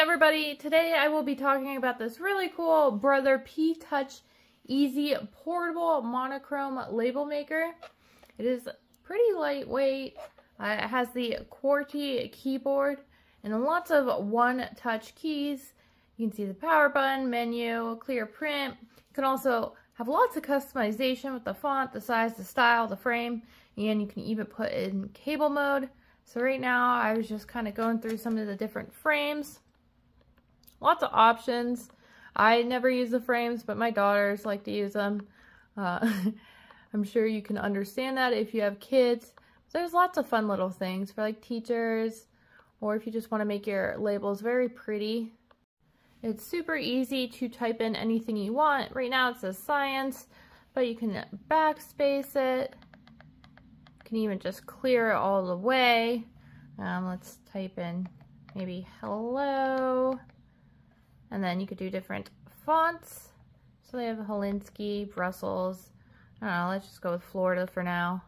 everybody, today I will be talking about this really cool Brother P-Touch Easy Portable Monochrome Label Maker. It is pretty lightweight. It has the QWERTY keyboard and lots of one-touch keys. You can see the power button, menu, clear print. You can also have lots of customization with the font, the size, the style, the frame, and you can even put it in cable mode. So right now I was just kind of going through some of the different frames. Lots of options. I never use the frames, but my daughters like to use them. I'm sure you can understand that if you have kids. There's lots of fun little things for like teachers, or if you just want to make your labels very pretty. It's super easy to type in anything you want. Right now it says science, but you can backspace it. You can even just clear it all the way. Let's type in maybe hello. And then you could do different fonts. So they have Helsinki, Brussels. I don't know, let's just go with Florida for now.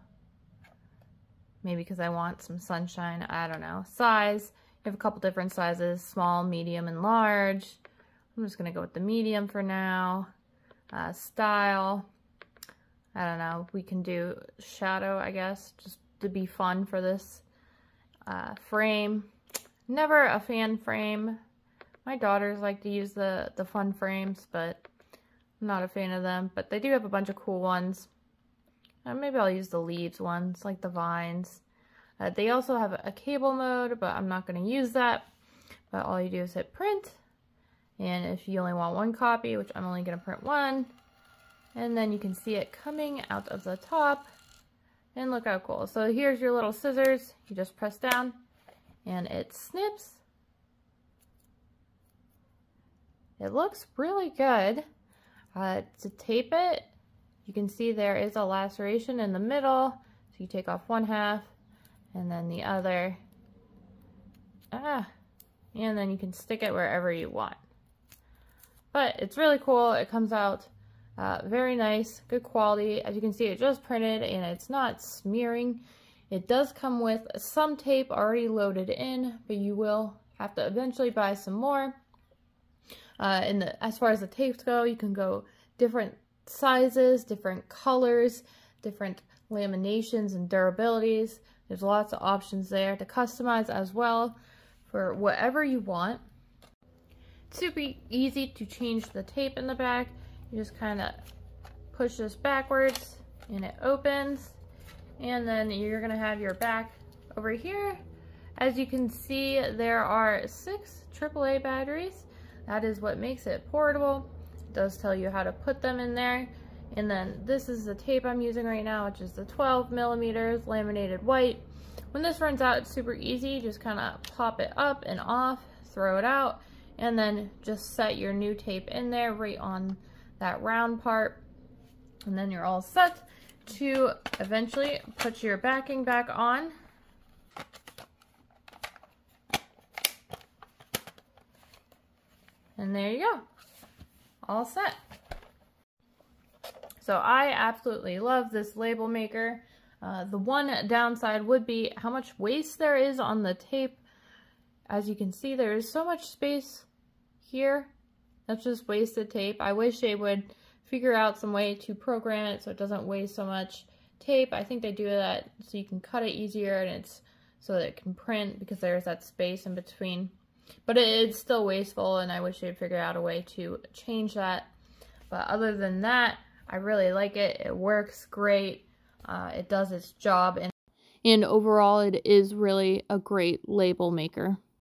Maybe because I want some sunshine, I don't know. Size, you have a couple different sizes, small, medium, and large. I'm just gonna go with the medium for now. Style, I don't know, we can do shadow, I guess, just to be fun for this. Frame, never a fan frame. My daughters like to use the fun frames, but I'm not a fan of them. But they do have a bunch of cool ones. Maybe I'll use the leaves ones, like the vines. They also have a cable mode, but I'm not going to use that. But all you do is hit print. And if you only want one copy, which I'm only going to print one, and then you can see it coming out of the top. And look how cool. So here's your little scissors. You just press down and it snips. It looks really good. To tape it, you can see there is a laceration in the middle. So you take off one half and then the other. And then you can stick it wherever you want. But it's really cool. It comes out very nice, good quality. As you can see, it just printed and it's not smearing. It does come with some tape already loaded in, but you will have to eventually buy some more. As far as the tapes go, you can go different sizes, different colors, different laminations and durabilities. There's lots of options there to customize as well for whatever you want. It's super easy to change the tape in the back. You just kind of push this backwards and it opens, and then you're going to have your back over here. As you can see, there are 6 AAA batteries. That is what makes it portable. It does tell you how to put them in there. And then this is the tape I'm using right now, which is the 12 millimeters laminated white. When this runs out, it's super easy. You just kind of pop it up and off, throw it out, and then just set your new tape in there right on that round part. And then you're all set to eventually put your backing back on. And there you go, all set. So I absolutely love this label maker. The one downside would be how much waste there is on the tape. As you can see, there is so much space here. That's just wasted tape. I wish they would figure out some way to program it so it doesn't waste so much tape. I think they do that so you can cut it easier and it's so that it can print, because there's that space in between. But it's still wasteful, and I wish they'd figure out a way to change that. But other than that, I really like it. It works great. It does its job. And overall, it is really a great label maker.